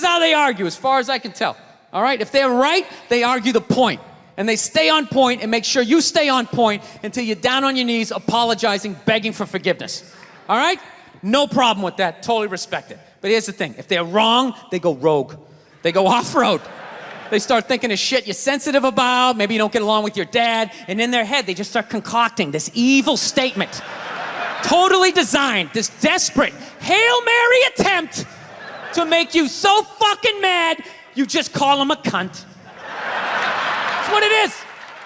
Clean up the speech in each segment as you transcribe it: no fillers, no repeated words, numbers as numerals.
how they argue, as far as I can tell. All right? If they're right, they argue the point. And they stay on point and make sure you stay on point until you're down on your knees, apologizing, begging for forgiveness. All right? No problem with that. Totally respect it. But here's the thing. If they're wrong, they go rogue. They go off-road. They start thinking of shit you're sensitive about. Maybe you don't get along with your dad. And in their head, they just start concocting this evil statement. Totally designed, this desperate Hail Mary attempt to make you so fucking mad, you just call them a cunt. That's what it is.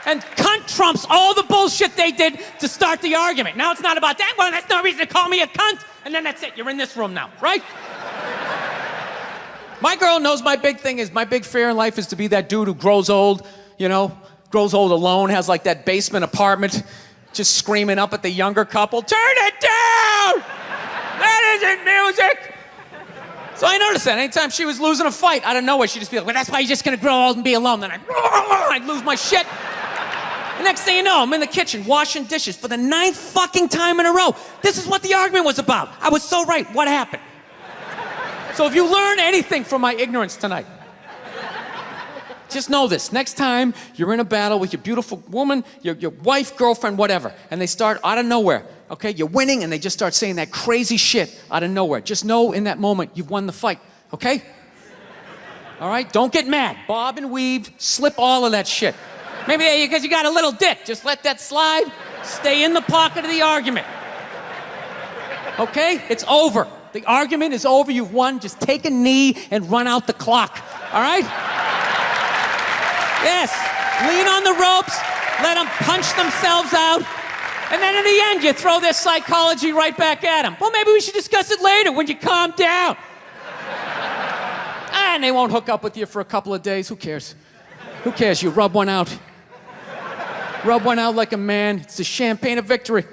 And cunt trumps all the bullshit they did to start the argument. Now it's not about that. Well, that's no reason to call me a cunt. And then that's it. You're in this room now, right? My girl knows my big thing is, my big fear in life is to be that dude who grows old, you know, grows old alone, has like that basement apartment, just screaming up at the younger couple, turn it down! That isn't music! So I noticed that anytime she was losing a fight, out of nowhere, she'd just be like, well, that's why you're just gonna grow old and be alone. Then I'd lose my shit. The next thing you know, I'm in the kitchen washing dishes for the 9th fucking time in a row. This is what the argument was about. I was so right. What happened? So if you learn anything from my ignorance tonight, just know this. Next time you're in a battle with your beautiful woman, your wife, girlfriend, whatever, and they start out of nowhere, okay? You're winning and they just start saying that crazy shit out of nowhere. Just know in that moment you've won the fight, okay? All right? Don't get mad. Bob and weave, slip all of that shit. Maybe because you got a little dick. Just let that slide. Stay in the pocket of the argument. Okay? It's over. The argument is over. You've won. Just take a knee and run out the clock. All right? Yes. Lean on the ropes. Let them punch themselves out. And then in the end, you throw their psychology right back at them. Well, maybe we should discuss it later when you calm down. And they won't hook up with you for a couple of days. Who cares? Who cares? You rub one out. Rub one out like a man. It's the champagne of victory.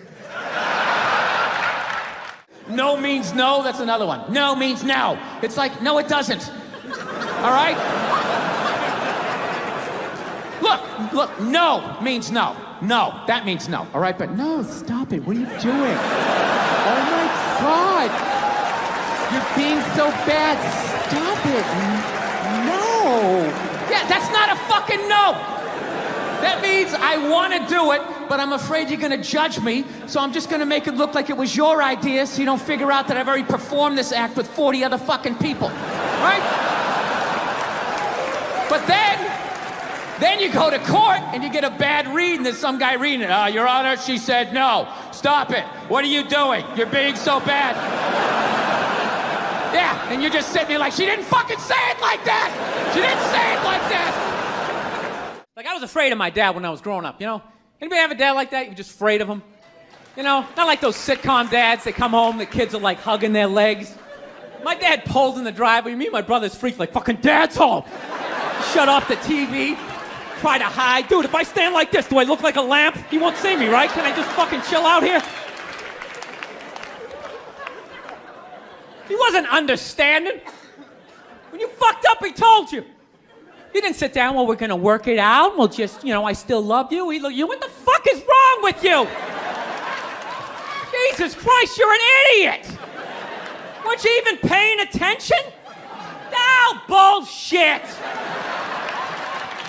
No means no. That's another one. No means no. It's like, no, it doesn't. All right? Look, no means no. No, that means no. All right? But no, stop it. What are you doing? Oh, my God. You're being so bad. Stop it. No. Yeah, that's not a fucking no. That means I want to do it, but I'm afraid you're going to judge me, so I'm just going to make it look like it was your idea so you don't figure out that I've already performed this act with 40 other fucking people. Right? But then you go to court and you get a bad read and there's some guy reading it. Your Honor, she said no. Stop it. What are you doing? You're being so bad. Yeah, and you're just sitting there like, she didn't fucking say it like that. She didn't say it like that. Like, I was afraid of my dad when I was growing up, you know? Anybody have a dad like that? You're just afraid of him? You know, not like those sitcom dads. They come home, the kids are like hugging their legs. My dad pulled in the driveway. Me and my brother's freaked like, fucking dad's home. Shut off the TV. Try to hide. Dude, if I stand like this, do I look like a lamp? He won't see me, right? Can I just fucking chill out here? He wasn't understanding. When you fucked up, he told you. He didn't sit down, well, we're gonna work it out. We'll just, you know, I still love you. He looked, what the fuck is wrong with you? Jesus Christ, you're an idiot. Weren't you even paying attention? Oh, bullshit.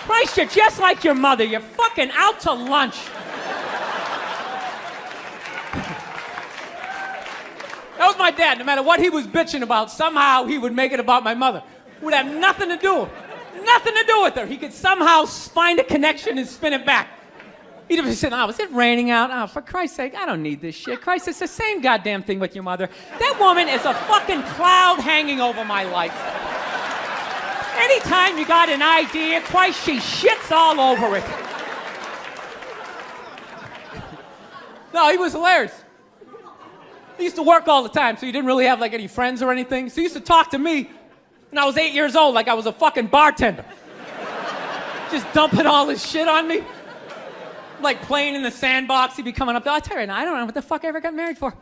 Christ, you're just like your mother. You're fucking out to lunch. That was my dad. No matter what he was bitching about, somehow he would make it about my mother. It would have nothing to do with her. He could somehow find a connection and spin it back. He'd have said, was it raining out? Oh, for Christ's sake, I don't need this shit. Christ, it's the same goddamn thing with your mother. That woman is a fucking cloud hanging over my life. Anytime you got an idea, Christ, she shits all over it. No, he was hilarious. He used to work all the time, so he didn't really have like any friends or anything. So he used to talk to me when I was 8 years old like I was a fucking bartender. Just dumping all his shit on me. Like playing in the sandbox, he'd be coming up there. I'll tell you, I don't know what the fuck I ever got married for.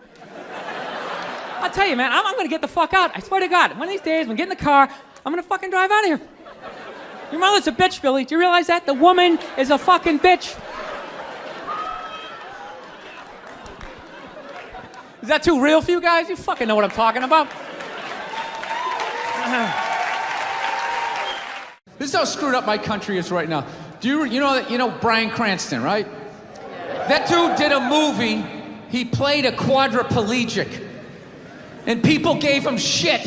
I'll tell you, man, I'm gonna get the fuck out. I swear to God, one of these days, when I get in the car, I'm gonna fucking drive out of here. Your mother's a bitch, Billy. Do you realize that? The woman is a fucking bitch. Is that too real for you guys? You fucking know what I'm talking about. This is how screwed up my country is right now. You know Bryan Cranston, right? That dude did a movie. He played a quadriplegic. And people gave him shit.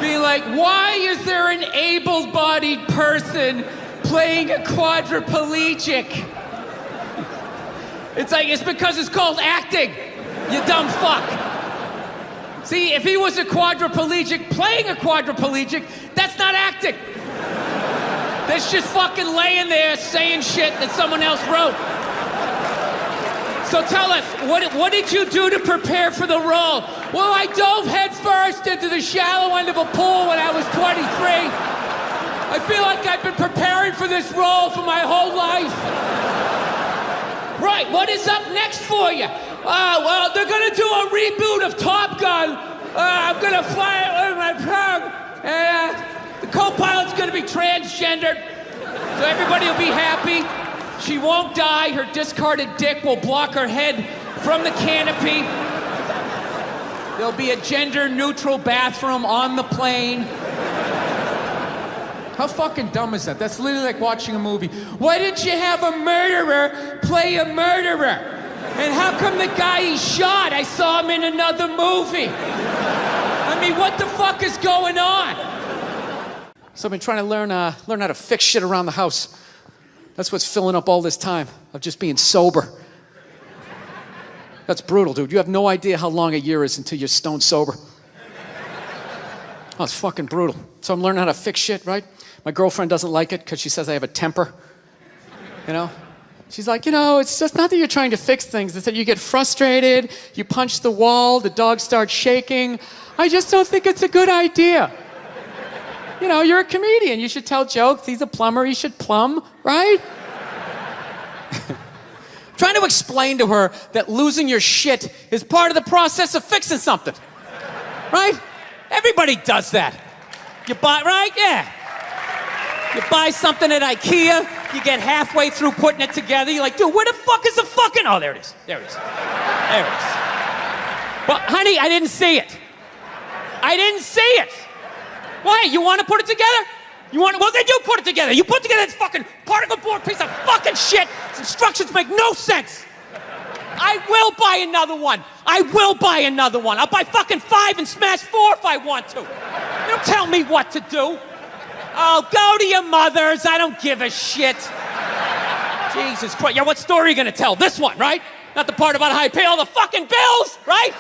Being like, why is there an able-bodied person playing a quadriplegic? It's because it's called acting, you dumb fuck. See, if he was a quadriplegic playing a quadriplegic, that's not acting. That's just fucking laying there saying shit that someone else wrote. So tell us, what did you do to prepare for the role? Well, I dove headfirst into the shallow end of a pool when I was 23. I feel like I've been preparing for this role for my whole life. Right, what is up next for you? Well, they're gonna do a reboot of Top Gun. I'm gonna fly it with my tongue. And the co-pilot's gonna be transgendered, so everybody will be happy. She won't die. Her discarded dick will block her head from the canopy. There'll be a gender-neutral bathroom on the plane. How fucking dumb is that? That's literally like watching a movie. Why didn't you have a murderer play a murderer? And how come the guy he shot, I saw him in another movie? I mean, what the fuck is going on? So I've been trying to learn how to fix shit around the house. That's what's filling up all this time of just being sober. That's brutal, dude. You have no idea how long a year is until you're stone sober. Oh, it's fucking brutal. So I'm learning how to fix shit, right? My girlfriend doesn't like it because she says I have a temper. You know? She's like, it's just not that you're trying to fix things. It's that you get frustrated, you punch the wall, the dog starts shaking. I just don't think it's a good idea. You're a comedian. You should tell jokes. He's a plumber. He should plumb, right? Trying to explain to her that losing your shit is part of the process of fixing something, right? Everybody does that. You buy, right? Yeah. You buy something at IKEA, you get halfway through putting it together, you're like, dude, where the fuck is the fucking... Oh, there it is. There it is. There it is. Well, honey, I didn't see it. I didn't see it. Why? You want to put it together? Well, then you put it together. You put together this fucking particle board piece of fucking shit. Its instructions make no sense. I will buy another one. I will buy another one. I'll buy fucking 5 and smash 4 if I want to. You don't tell me what to do. Oh, go to your mother's. I don't give a shit. Jesus Christ. Yeah, what story are you going to tell? This one, right? Not the part about how I pay all the fucking bills, right?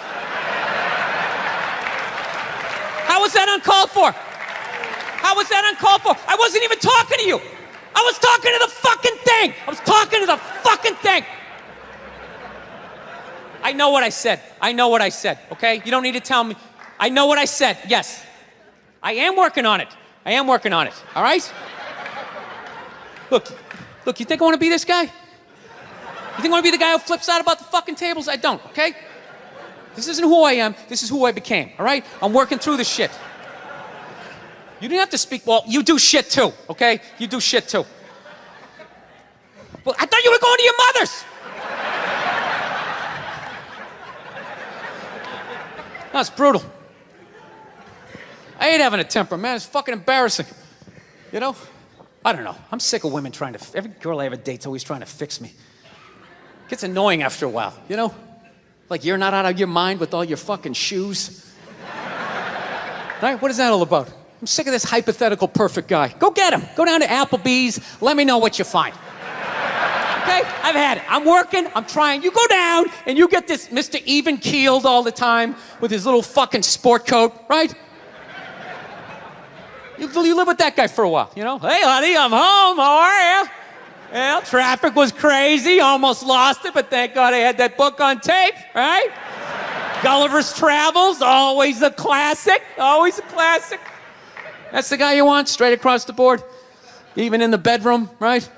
How was that uncalled for? How was that uncalled for? I wasn't even talking to you. I was talking to the fucking thing. I was talking to the fucking thing. I know what I said. I know what I said, okay? You don't need to tell me. I know what I said, yes. I am working on it. I am working on it, all right? Look, you think I want to be this guy? You think I want to be the guy who flips out about the fucking tables? I don't, okay? This isn't who I am. This is who I became, all right? I'm working through this shit. You didn't have to speak. Well, you do shit too, okay? You do shit too. Well, I thought you were going to your mother's. No, it's brutal. I hate having a temper, man. It's fucking embarrassing. I don't know. I'm sick of women trying to... Every girl I ever date's always trying to fix me. It gets annoying after a while, Like you're not out of your mind with all your fucking shoes. Right? What is that all about? I'm sick of this hypothetical perfect guy. Go get him. Go down to Applebee's. Let me know what you find. Okay? I've had it. I'm working. I'm trying. You go down and you get this Mr. Even-keeled all the time with his little fucking sport coat, right? You live with that guy for a while, Hey, honey, I'm home. How are you? Well, traffic was crazy. Almost lost it, but thank God I had that book on tape, right? Gulliver's Travels, always a classic. Always a classic. That's the guy you want, straight across the board. Even in the bedroom, right?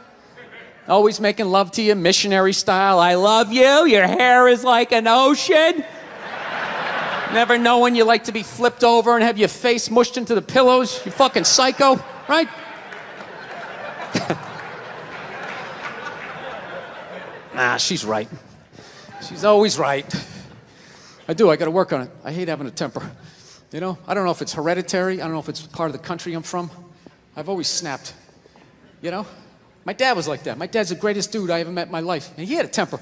Always making love to you, missionary style. I love you. Your hair is like an ocean. Never knowing you like to be flipped over and have your face mushed into the pillows. You fucking psycho, right? Nah, she's right. She's always right. I gotta work on it. I hate having a temper. I don't know if it's hereditary. I don't know if it's part of the country I'm from. I've always snapped. You know? My dad was like that. My dad's the greatest dude I ever met in my life. And he had a temper.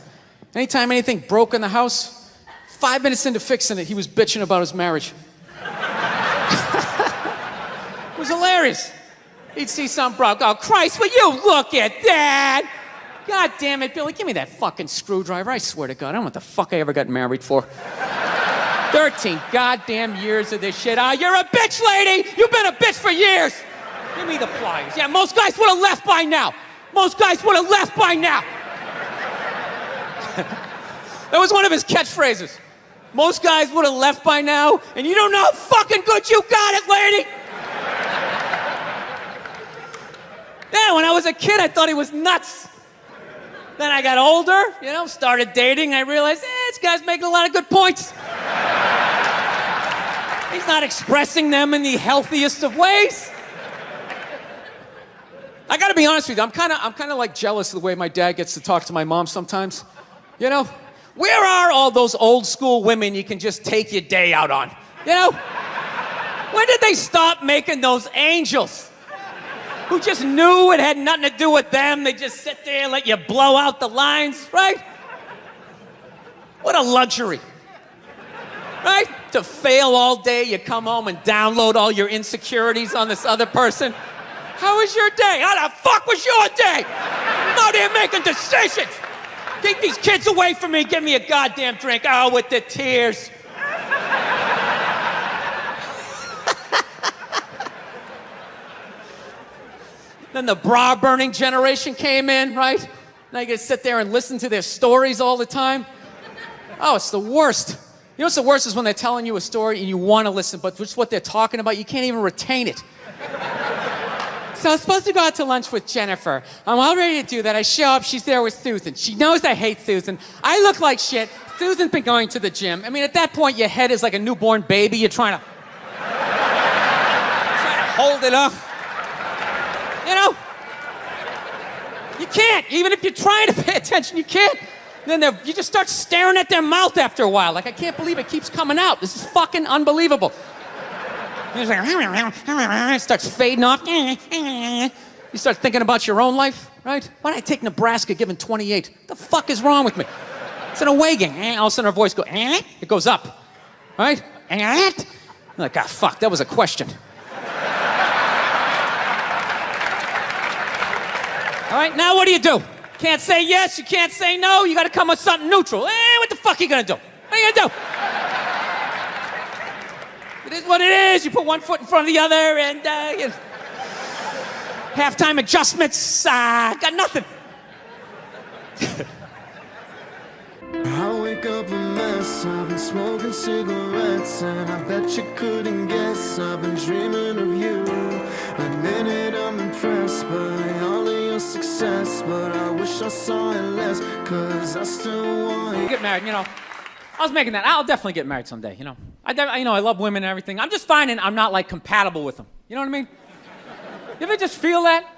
Anytime anything broke in the house, 5 minutes into fixing it, he was bitching about his marriage. It was hilarious. He'd see something broke. Oh, Christ, will you look at that? God damn it, Billy, give me that fucking screwdriver. I swear to God, I don't know what the fuck I ever got married for. 13 goddamn years of this shit. You're a bitch, lady! You've been a bitch for years! Give me the pliers. Yeah, most guys would have left by now. Most guys would have left by now. That was one of his catchphrases. Most guys would have left by now, and you don't know how fucking good you got it, lady! Yeah, when I was a kid, I thought he was nuts. Then I got older, you know, started dating, and I realized, this guy's making a lot of good points. He's not expressing them in the healthiest of ways. I gotta be honest with you, I'm kind of like jealous of the way my dad gets to talk to my mom sometimes. You know, where are all those old school women you can just take your day out on? You know? When did they stop making those angels? Who just knew it had nothing to do with them. They just sit there and let you blow out the lines, right? What a luxury. Right? To fail all day, you come home and download all your insecurities on this other person. How was your day? How the fuck was your day? I'm out here making decisions. Keep these kids away from me. Give me a goddamn drink. Oh, with the tears. Then the bra-burning generation came in, right? Now you gotta sit there and listen to their stories all the time. Oh, it's the worst. You know what's the worst is when they're telling you a story and you want to listen, but just what they're talking about, you can't even retain it. So I was supposed to go out to lunch with Jennifer. I'm all ready to do that. I show up, she's there with Susan. She knows I hate Susan. I look like shit. Susan's been going to the gym. I mean, at that point, your head is like a newborn baby. You're trying to hold it up. You know? You can't. Even if you're trying to pay attention, you can't. Then you just start staring at their mouth after a while. Like, I can't believe it keeps coming out. This is fucking unbelievable. It's like, it starts fading off. You start thinking about your own life, right? Why did I take Nebraska given 28? What the fuck is wrong with me? It's an away game. All of a sudden, our voice goes, it goes up, right? I'm like, fuck, that was a question. All right, now what do? Can't say yes, you can't say no, you gotta come with something neutral. What the fuck are you gonna do? What are you gonna do? It is what it is. You put one foot in front of the other and, you know, halftime adjustments, got nothing. I wake up a mess, I've been smoking cigarettes, and I bet you couldn't guess I've been dreaming of you. Admitted I'm impressed by all of your success, but I wish I saw it less, cause I still want you. Get married, you know. I was making that. I'll definitely get married someday, you know. I love women and everything. I'm just finding I'm not, like, compatible with them. You know what I mean? You ever just feel that?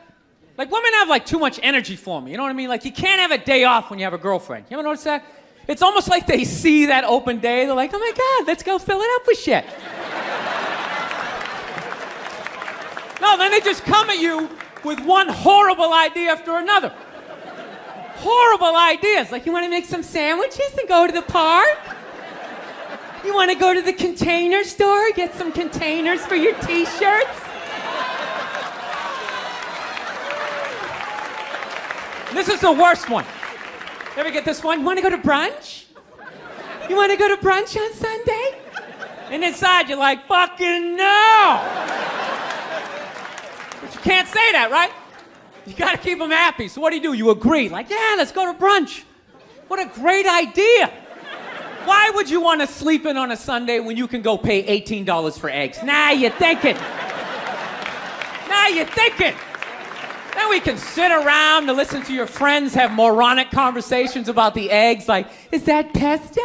Like, women have, like, too much energy for me. You know what I mean? Like, you can't have a day off when you have a girlfriend. You ever notice that? It's almost like they see that open day. They're like, oh, my God, let's go fill it up with shit. No, then they just come at you with one horrible idea after another. Horrible ideas. Like, you want to make some sandwiches and go to the park? You want to go to the Container Store, get some containers for your T-shirts? This is the worst one. You ever get this one? You want to go to brunch? You want to go to brunch on Sunday? And inside you're like, fucking no! But you can't say that, right? You gotta keep them happy. So what do? You agree. Like, yeah, let's go to brunch. What a great idea. Why would you want to sleep in on a Sunday when you can go pay $18 for eggs? Now you're thinking. Now you're thinking. Then we can sit around and listen to your friends have moronic conversations about the eggs. Like, is that pesto?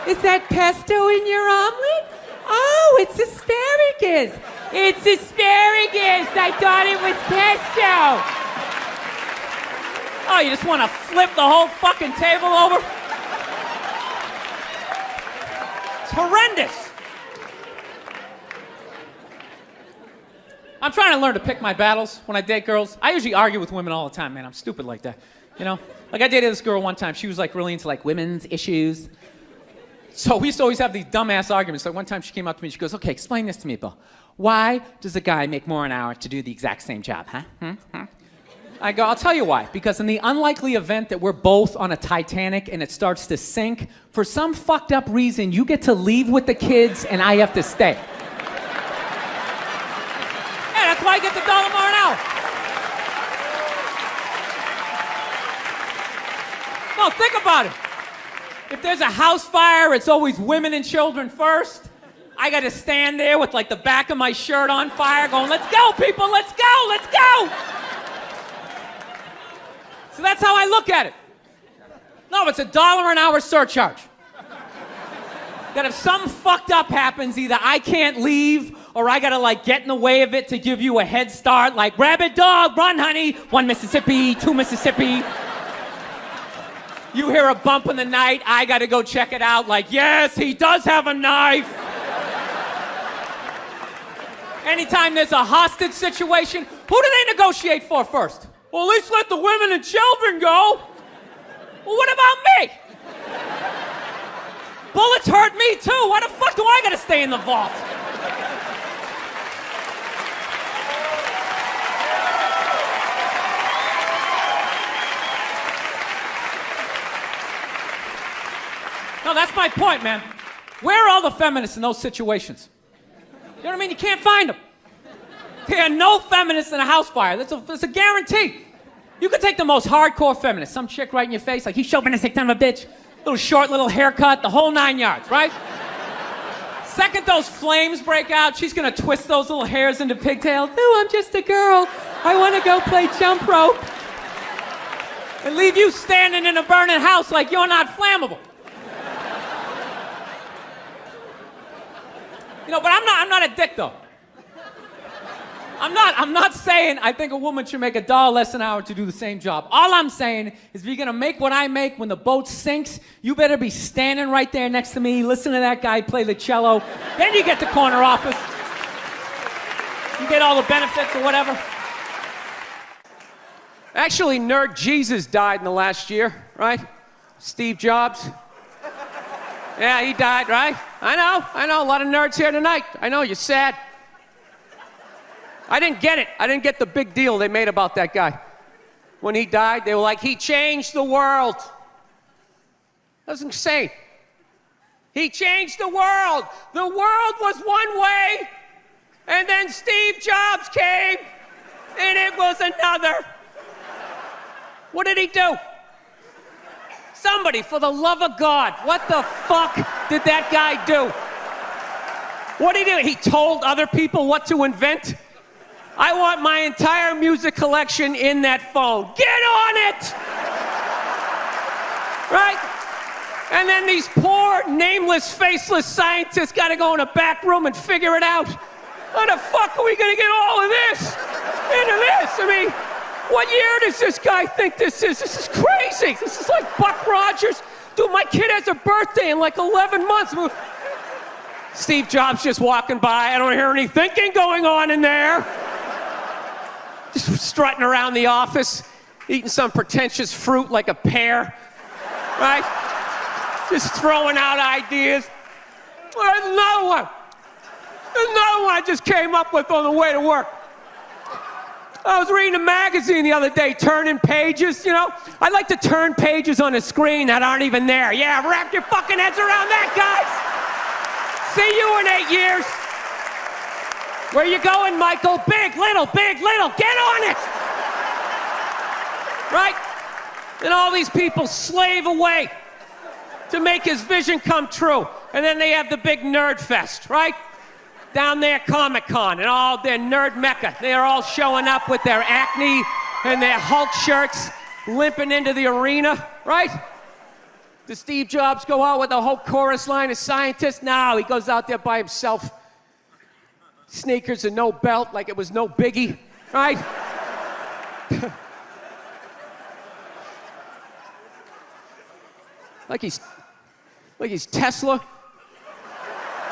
Is that pesto in your omelet? Oh, it's asparagus. It's asparagus. I thought it was pesto. Oh, you just want to flip the whole fucking table over? It's horrendous. I'm trying to learn to pick my battles when I date girls. I usually argue with women all the time, man. I'm stupid like that, you know? Like I dated this girl one time. She was like really into like women's issues. So we used to always have these dumbass arguments. Like one time she came up to me and she goes, okay, explain this to me, Bill. Why does a guy make more an hour to do the exact same job, huh? I go, I'll tell you why. Because in the unlikely event that we're both on a Titanic and it starts to sink, for some fucked up reason, you get to leave with the kids and I have to stay. Yeah, that's why I get the $1 more an hour. No, think about it. If there's a house fire, it's always women and children first. I got to stand there with like the back of my shirt on fire going, let's go, people, let's go, let's go. So that's how I look at it. No, it's $1 an hour surcharge. That if something fucked up happens, either I can't leave or I got to like get in the way of it to give you a head start, like rabbit dog, run honey, 1 Mississippi, 2 Mississippi. You hear a bump in the night, I got to go check it out, like, yes, he does have a knife. Anytime there's a hostage situation, who do they negotiate for first? Well, at least let the women and children go. Well, what about me? Bullets hurt me too. Why the fuck do I gotta stay in the vault? No, that's my point, man. Where are all the feminists in those situations? You know what I mean? You can't find them. There are no feminists in a house fire. That's a guarantee. You could take the most hardcore feminist, some chick right in your face, like, he's chauvinistic son of a bitch, little short, little haircut, the whole 9 yards, right? Second those flames break out, she's gonna twist those little hairs into pigtails. Oh, I'm just a girl. I wanna go play jump rope. And leave you standing in a burning house like you're not flammable. You know, but I'm not a dick though. I'm not saying I think a woman should make $1 less an hour to do the same job. All I'm saying is if you're gonna make what I make when the boat sinks, you better be standing right there next to me, listen to that guy play the cello. Then you get the corner office. You get all the benefits or whatever. Actually, Nerd Jesus died in the last year, right? Steve Jobs. Yeah, he died, right? I know, a lot of nerds here tonight. I know, you're sad. I didn't get it. I didn't get the big deal they made about that guy. When he died, they were like, he changed the world. That was insane. He changed the world. The world was one way, and then Steve Jobs came, and it was another. What did he do? Somebody, for the love of God, what the fuck did that guy do? What did he do? He told other people what to invent? I want my entire music collection in that phone. Get on it! Right? And then these poor, nameless, faceless scientists gotta go in a back room and figure it out. How the fuck are we gonna get all of this into this? I mean, what year does this guy think this is? This is crazy. This is like Buck Rogers. Dude, my kid has a birthday in like 11 months. Steve Jobs just walking by. I don't hear any thinking going on in there. Just strutting around the office, eating some pretentious fruit like a pear, right? Just throwing out ideas. Well, there's another one. There's another one I just came up with on the way to work. I was reading a magazine the other day, turning pages, you know? I like to turn pages on a screen that aren't even there. Yeah, wrap your fucking heads around that, guys. See you in 8 years. Where you going, Michael? Big, little, get on it! Right? And all these people slave away to make his vision come true. And then they have the big nerd fest, right? Down there, Comic-Con, and all their nerd mecca. They're all showing up with their Acne and their Hulk shirts, limping into the arena, right? Does Steve Jobs go out with a whole chorus line of scientists? No, he goes out there by himself. Sneakers and no belt, like it was no biggie, right? like he's Tesla.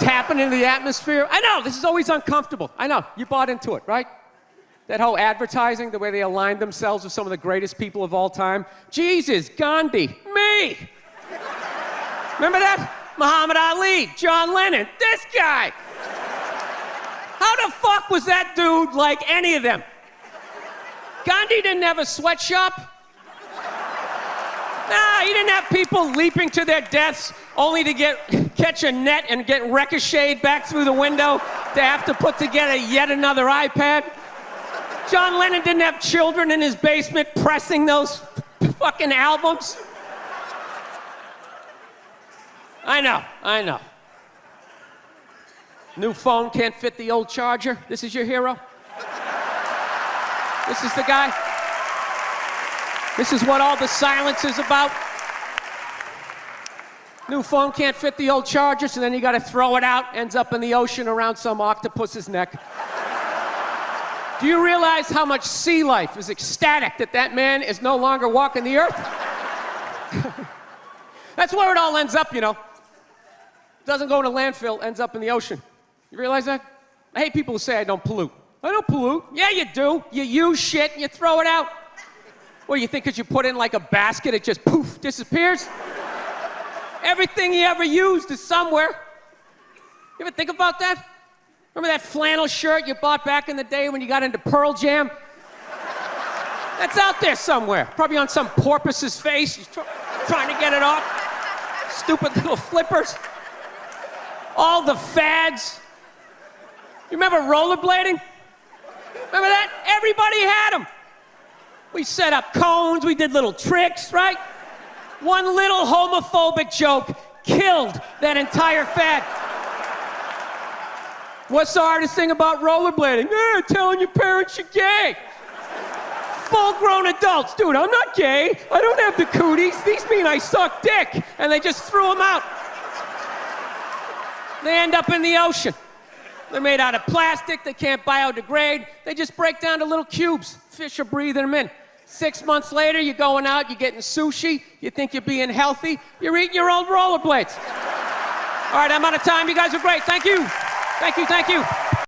Tapping into the atmosphere. I know, this is always uncomfortable. I know, you bought into it, right? That whole advertising, the way they aligned themselves with some of the greatest people of all time. Jesus, Gandhi, me. Remember that? Muhammad Ali, John Lennon, this guy. How the fuck was that dude like any of them? Gandhi didn't have a sweatshop. Nah, he didn't have people leaping to their deaths only to catch a net and get ricocheted back through the window to have to put together yet another iPad. John Lennon didn't have children in his basement pressing those fucking albums. I know. New phone can't fit the old charger. This is your hero? This is the guy? This is what all the silence is about? New phone can't fit the old charger, so then you gotta throw it out, ends up in the ocean around some octopus's neck. Do you realize how much sea life is ecstatic that that man is no longer walking the earth? That's where it all ends up, you know. Doesn't go in a landfill, ends up in the ocean. You realize that? I hate people who say I don't pollute. I don't pollute. Yeah, you do. You use shit and you throw it out. Well, you think because you put it in like a basket, it just poof, disappears? Everything you ever used is somewhere. You ever think about that? Remember that flannel shirt you bought back in the day when you got into Pearl Jam? That's out there somewhere. Probably on some porpoise's face. He's trying to get it off. Stupid little flippers. All the fads. You remember rollerblading? Remember that? Everybody had them. We set up cones, we did little tricks, right? One little homophobic joke killed that entire fad. What's the hardest thing about rollerblading? Telling your parents you're gay. Full-grown adults. Dude, I'm not gay. I don't have the cooties. These mean I suck dick. And they just threw them out. They end up in the ocean. They're made out of plastic. They can't biodegrade. They just break down to little cubes. Fish are breathing them in. 6 months later, you're going out, you're getting sushi. You think you're being healthy. You're eating your old rollerblades. All right, I'm out of time. You guys are great. Thank you. Thank you.